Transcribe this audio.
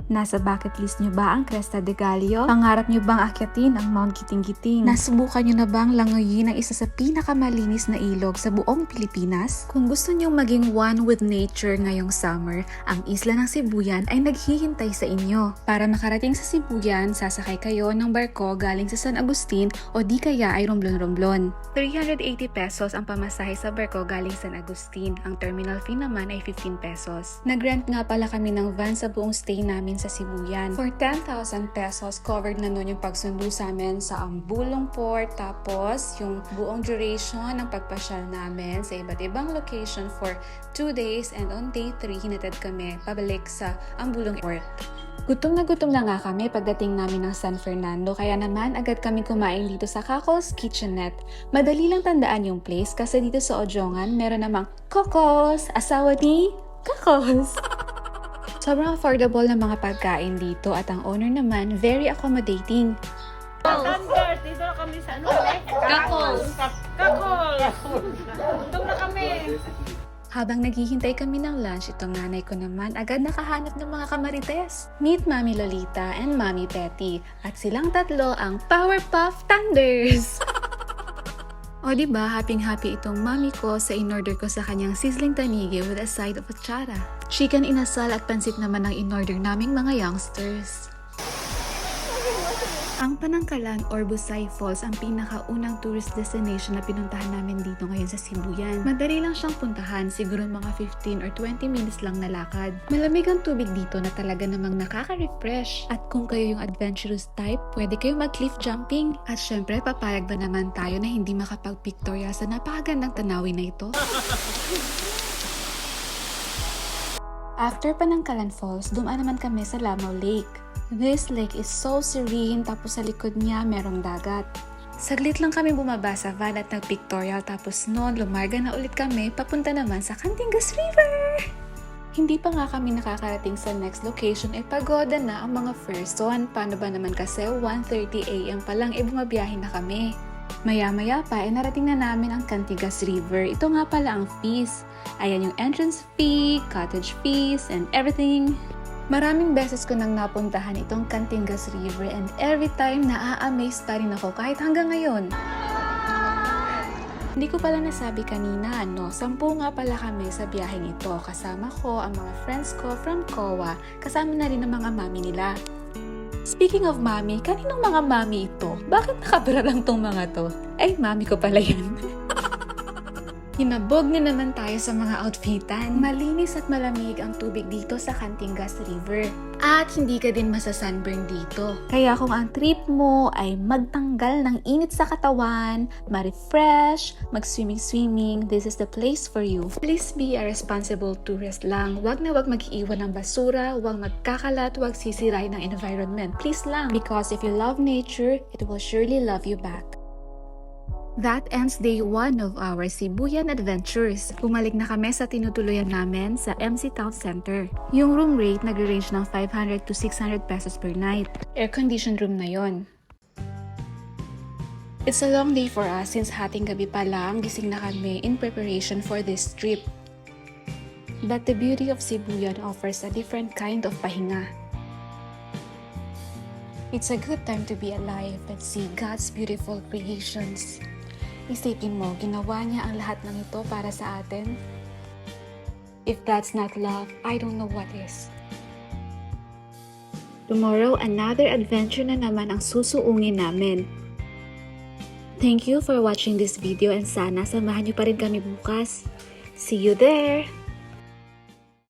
Nasa bucket list nyo ba ang Cresta de Gallo? Pangarap nyo bang akyatin ang Mount Giting-Giting? Nasubukan nyo na bang langoyin ang isa sa pinakamalinis na ilog sa buong Pilipinas? Kung gusto nyo maging one with nature ngayong summer, ang isla ng Sibuyan ay naghihintay sa inyo. Para makarating sa Sibuyan, sasakay kayo ng barko galing sa San Agustin o di kaya ay romblon-romblon. 380 pesos ang pamasahe sa barko galing San Agustin. Ang terminal fee naman ay 15 pesos. Nag-rent nga pala kami ng van sa buong stay namin sa Sibuyan. For 10,000 pesos, covered na nun yung pagsundo sa amin sa Ambulong Port, tapos yung buong duration ng pagpasyal namin sa iba't ibang location for 2 days, and on day 3, hinatid kami pabalik sa Ambulong Port. Gutom na nga kami pagdating namin ng San Fernando, kaya naman agad kami kumain dito sa Caco's Kitchenette. Madali lang tandaan yung place kasi dito sa Ojongan meron namang Cocos, asawa ni Cocos. Sobrang affordable ng mga pagkain dito at ang owner naman very accommodating. Standard, dito na kami sa ano kami? Kakos. Kakol! Gutom na kami! Habang naghihintay kami ng lunch, itong nanay ko naman agad nakahanap ng mga kamarites. Meet Mami Lolita and Mami Petty, at silang tatlo ang Powerpuff Thunders! O diba, happy itong mami ko sa in-order ko sa kanyang sizzling tanigi with a side of atsara. Chicken inasal at pansit naman ang in-order naming mga youngsters. Ang Panangkalan or Busay Falls ang pinakaunang tourist destination na pinuntahan namin dito ngayon sa Sibuyan. Madali lang siyang puntahan, siguro mga 15 or 20 minutes lang na lakad. Malamig ang tubig dito na talaga namang nakaka-refresh. At kung kayo yung adventurous type, pwede kayo mag-cliff jumping. At syempre, papayag ba naman tayo na hindi makapag-pictorial sa napakagandang tanawin na ito? After Panangkalan Falls, dumaan naman kami sa Lanao Lake. This lake is so serene, tapos sa likod niya merong dagat. Saglit lang kami bumaba sa van at nag-pictorial, tapos noon lumarga na ulit kami papunta naman sa Cantingas River! Hindi pa nga kami nakakarating sa next location ay pagoda na ang mga person. Paano ba naman kasi 1:30 AM pa lang bumabiyahe na kami. Maya-maya pa narating na namin ang Cantingas River. Ito nga pala ang fees. Ayan yung entrance fee, cottage fees, and everything. Maraming beses ko nang napuntahan itong Cantingas River, and every time naa-amaze pa rin ako kahit hanggang ngayon. Hindi ko pala nasabi kanina, 10 nga pala kami sa biyaheng ito. Kasama ko ang mga friends ko from COA, kasama na rin ang mga mami nila. Speaking of mami, kaninong mga mami ito? Bakit nakabra lang tong mga to? Ay, mami ko pala yan. Hinabog na naman tayo sa mga outfitan. Malinis at malamig ang tubig dito sa Cantingas River. At hindi ka din masasunburn dito. Kaya kung ang trip mo ay magtanggal ng init sa katawan, ma-refresh, mag-swimming, this is the place for you. Please be a responsible tourist lang. Huwag na huwag mag-iwan ng basura, huwag magkakalat, huwag sisirain ng environment. Please lang. Because if you love nature, it will surely love you back. That ends day 1 of our Sibuyan adventures. Bumalik na kami sa tinutuluyan namin sa MC Town Center. Yung room rate nag-range ng 500 to 600 pesos per night. Air-conditioned room na yon. It's a long day for us since hating gabi pa lang gising na kami in preparation for this trip. But the beauty of Sibuyan offers a different kind of pahinga. It's a good time to be alive and see God's beautiful creations. Isipin mo, ginawa niya ang lahat ng ito para sa atin. If that's not love, I don't know what is. Tomorrow, another adventure na naman ang susuungin namin. Thank you for watching this video, and sana samahan niyo pa rin kami bukas. See you there!